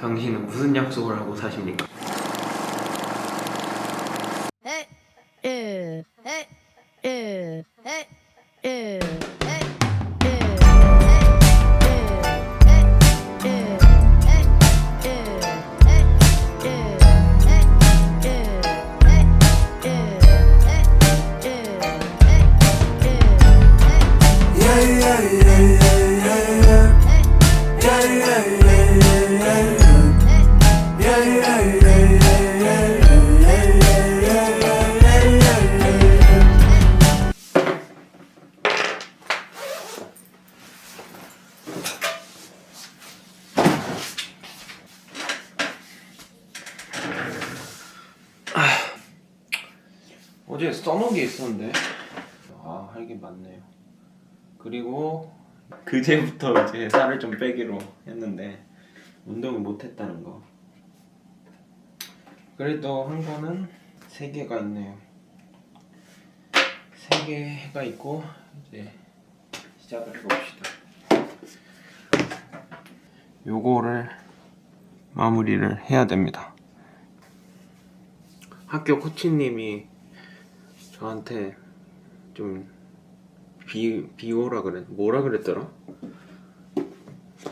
당신은 무슨 약속을 하고 사십니까? 어제 써놓은 게 있었는데 할 게 많네요. 그리고 그제부터 이제 살을 좀 빼기로 했는데 운동을 못했다는 거. 그래도 한 거는 3개가 있네요. 3개가 있고 이제 시작을 해봅시다. 요거를 마무리를 해야 됩니다. 학교 코치님이 저한테 좀 비워라 뭐라 그랬더라?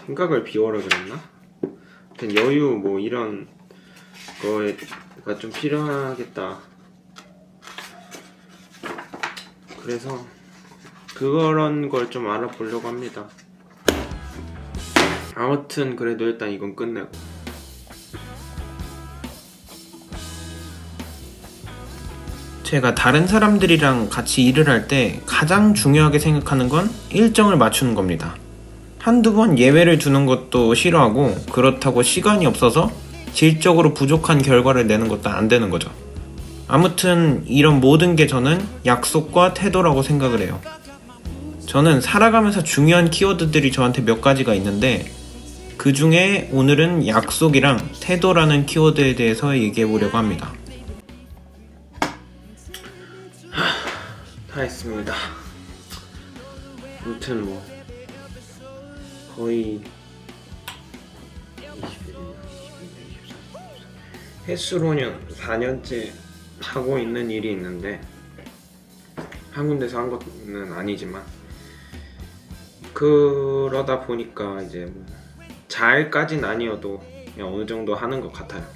생각을 비워라 그랬나? 하여튼 여유 뭐 이런 거가 좀 필요하겠다. 그래서 그런 걸 좀 알아보려고 합니다. 아무튼 그래도 일단 이건 끝내고 제가 다른 사람들이랑 같이 일을 할 때 가장 중요하게 생각하는 건 일정을 맞추는 겁니다. 한두 번 예외를 두는 것도 싫어하고 그렇다고 시간이 없어서 질적으로 부족한 결과를 내는 것도 안 되는 거죠. 아무튼 이런 모든 게 저는 약속과 태도라고 생각을 해요. 저는 살아가면서 중요한 키워드들이 저한테 몇 가지가 있는데 그 중에 오늘은 약속이랑 태도라는 키워드에 대해서 얘기해 보려고 합니다. 다 했습니다. 아무튼 뭐 거의 21년, 4년째 하고 있는 일이 있는데 한 군데서 한 것은 아니지만 그러다 보니까 이제 뭐 잘까진 아니어도 그냥 어느 정도 하는 것 같아요.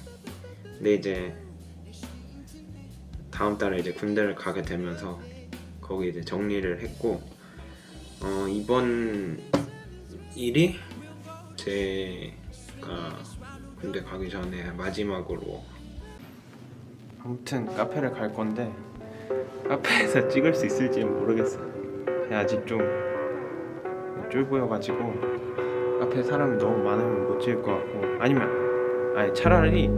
근데 이제 다음 달에 이제 군대를 가게 되면서 거기 이제 정리를 했고 이번 일이 제가 군대 가기 전에 마지막으로 아무튼 카페를 갈 건데 카페에서 찍을 수 있을지는 모르겠어요. 아직 좀 쫄보여가지고 카페에 사람이 너무 많으면 못 찍을 것 같고 아니면 차라리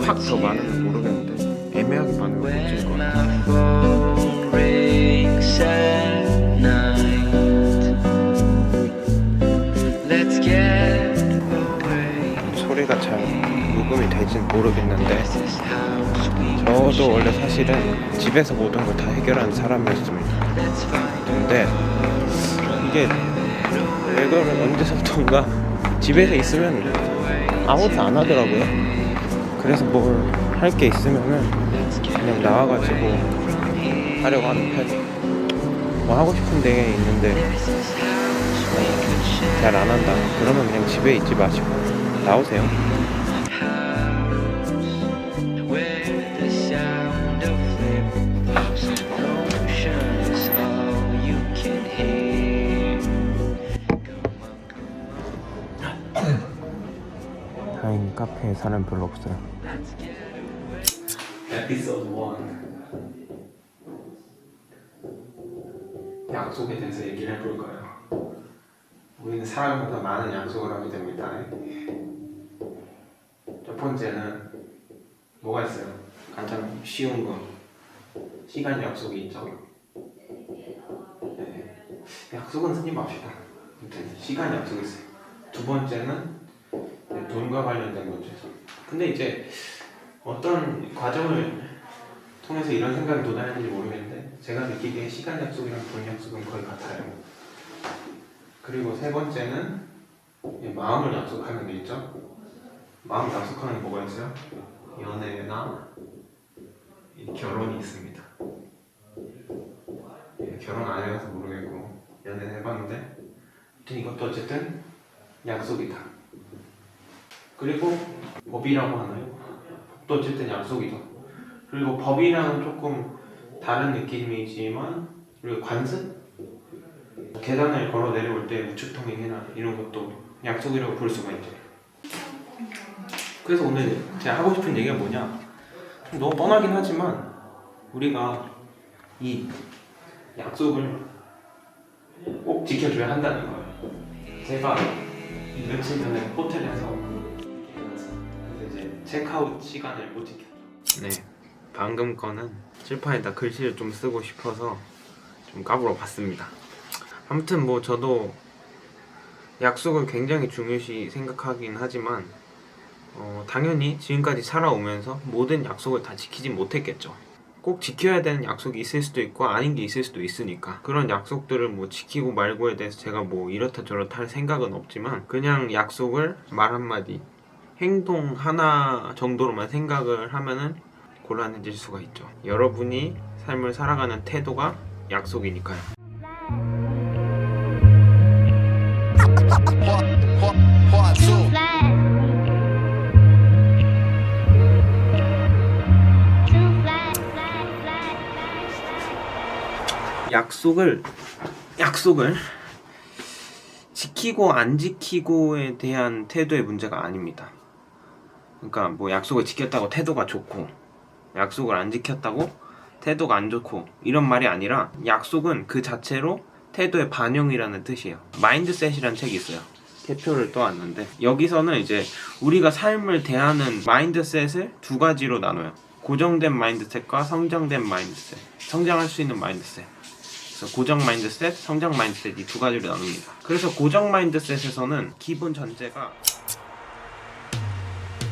확 더 많으면 모르겠는데 애매하게 많으면 못 찍을 것 같아요. 소리가 잘 녹음이 될진 모르겠는데 저도 원래 사실은 집에서 모든 걸 다 해결하는 사람이었습니다. 근데 이게 왜 그러면 언제서부턴가 집에서 있으면 아무것도 안 하더라고요. 그래서 뭘 할 게 있으면은 그냥 나와가지고 하려고 하는 편. 뭐 하고 싶은 데 있는데 잘 안 한다. 그러면 그냥 집에 있지 마시고 나오세요. 다행히 카페에 사람 별로 없어요. 에피소드 1 약속에 대해서 얘기를 해볼까요? 우리는 사람보다 많은 약속을 하게 됩니다. 첫 번째는 뭐가 있어요? 가장 쉬운 거 시간 약속이 있죠. 약속은 쓰지 맙시다. 아무튼 시간 약속이 있어요. 두 번째는 돈과 관련된 거죠. 근데 이제 어떤 과정을 통해서 이런 생각이 돋아있는지 모르겠는데 제가 느끼기에 시간 약속이랑 돈 약속은 거의 같아요. 그리고 세 번째는 마음을 약속하는 게 있죠. 마음 약속하는 게 뭐가 있어요? 연애나 결혼이 있습니다. 결혼 안 해봐서 모르겠고 연애는 해봤는데 아무튼 이것도 어쨌든 약속이다. 그리고 법이라고 하나요? 법도 어쨌든 약속이다. 그리고 법이랑은 조금 다른 느낌이지만, 그리고 관습? 계단을 걸어 내려올 때 우측 통행해라 이런 것도 약속이라고 볼 수가 있죠. 그래서 오늘 제가 하고 싶은 얘기가 뭐냐, 좀 너무 뻔하긴 하지만 우리가 이 약속을 꼭 지켜줘야 한다는 거예요. 제가 며칠 전에 호텔에서 이제 체크아웃 시간을 못 지켰죠. 네, 방금 거는 칠판에다 글씨를 좀 쓰고 싶어서 좀 까불어 봤습니다. 아무튼 뭐 저도 약속을 굉장히 중요시 생각하긴 하지만 당연히 지금까지 살아오면서 모든 약속을 다 지키진 못했겠죠. 꼭 지켜야 되는 약속이 있을 수도 있고 아닌 게 있을 수도 있으니까 그런 약속들을 뭐 지키고 말고에 대해서 제가 뭐 이렇다 저렇다 할 생각은 없지만, 그냥 약속을 말 한마디 행동 하나 정도로만 생각을 하면은 곤란해질 수가 있죠. 여러분이 삶을 살아가는 태도가 약속이니까요. 약속을 지키고 안 지키고에 대한 태도의 문제가 아닙니다. 그러니까 뭐 약속을 지켰다고 태도가 좋고 약속을 안 지켰다고 태도가 안 좋고 이런 말이 아니라, 약속은 그 자체로 태도의 반영이라는 뜻이에요. 마인드셋이라는 책이 있어요. 대표를 떠왔는데 여기서는 이제 우리가 삶을 대하는 마인드셋을 두 가지로 나눠요. 고정된 마인드셋과 성장된 마인드셋, 성장할 수 있는 마인드셋. 그래서 고정 마인드셋, 성장 마인드셋 이 두 가지로 나눕니다. 그래서 고정 마인드셋에서는 기본 전제가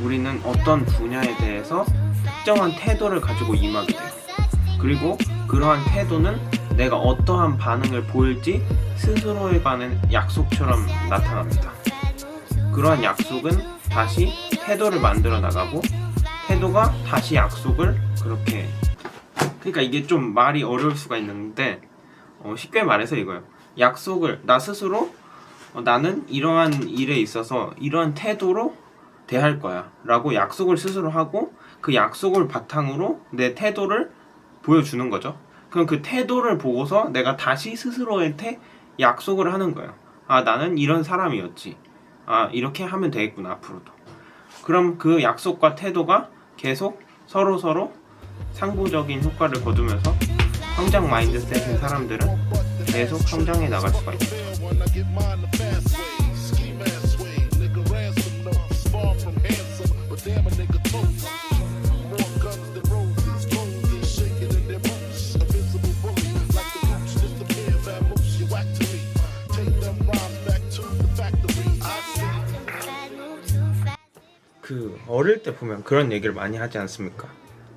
우리는 어떤 분야에 대해서 특정한 태도를 가지고 임하게 돼요. 그리고 그러한 태도는 내가 어떠한 반응을 보일지 스스로에 관한 약속처럼 나타납니다. 그러한 약속은 다시 태도를 만들어 나가고, 태도가 다시 약속을 그렇게, 그러니까 이게 좀 말이 어려울 수가 있는데 쉽게 말해서 이거예요. 약속을 나 스스로 나는 이러한 일에 있어서 이러한 태도로 대할 거야 라고 약속을 스스로 하고, 그 약속을 바탕으로 내 태도를 보여주는 거죠. 그럼 그 태도를 보고서 내가 다시 스스로한테 약속을 하는 거예요. 아, 나는 이런 사람이었지. 아, 이렇게 하면 되겠구나 앞으로도. 그럼 그 약속과 태도가 계속 서로 상부적인 효과를 거두면서 성장 마인드셋인 사람들은 계속 성장해 나갈 수가 있어요. 어릴 때 보면 그런 얘기를 많이 하지 않습니까?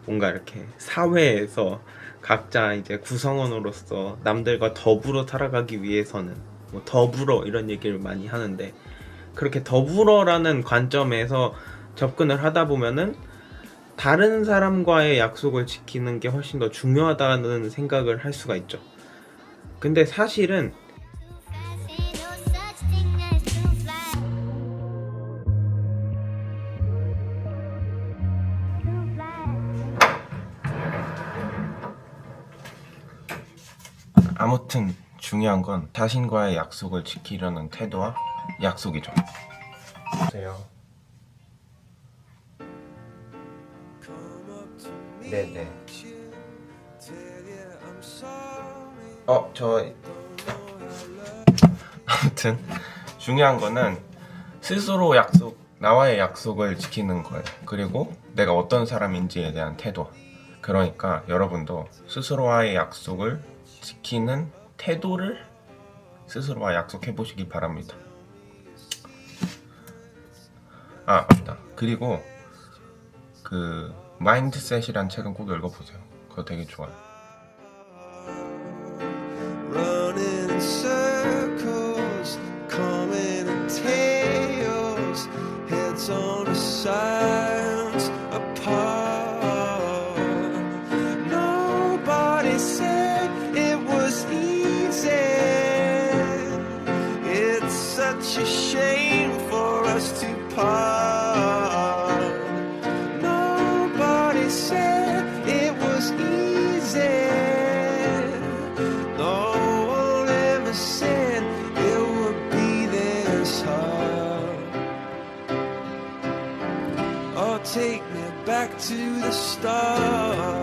뭔가 이렇게 사회에서 각자 이제 구성원으로서 남들과 더불어 살아가기 위해서는 뭐 더불어 이런 얘기를 많이 하는데, 그렇게 더불어라는 관점에서 접근을 하다 보면은 다른 사람과의 약속을 지키는 게 훨씬 더 중요하다는 생각을 할 수가 있죠. 근데 사실은 아무튼 중요한 건 자신과의 약속을 지키려는 태도와 약속이죠. 보세요. 네네. 아무튼 중요한 거는 스스로 나와의 약속을 지키는 거예요. 그리고 내가 어떤 사람인지에 대한 태도. 그러니까 여러분도 스스로와의 약속을 지키는 태도를 스스로와 약속해 보시기 바랍니다. 아, 맞다. 그리고 그 마인드셋이란 책은 꼭 읽어보세요. 그거 되게 좋아요. Running in circles, coming and taking words on the signs apart. Nobody said it was easy. It's such a shame for us to part. Nobody said it was easy. No one ever said it would be this hard. Oh, take me back to the start.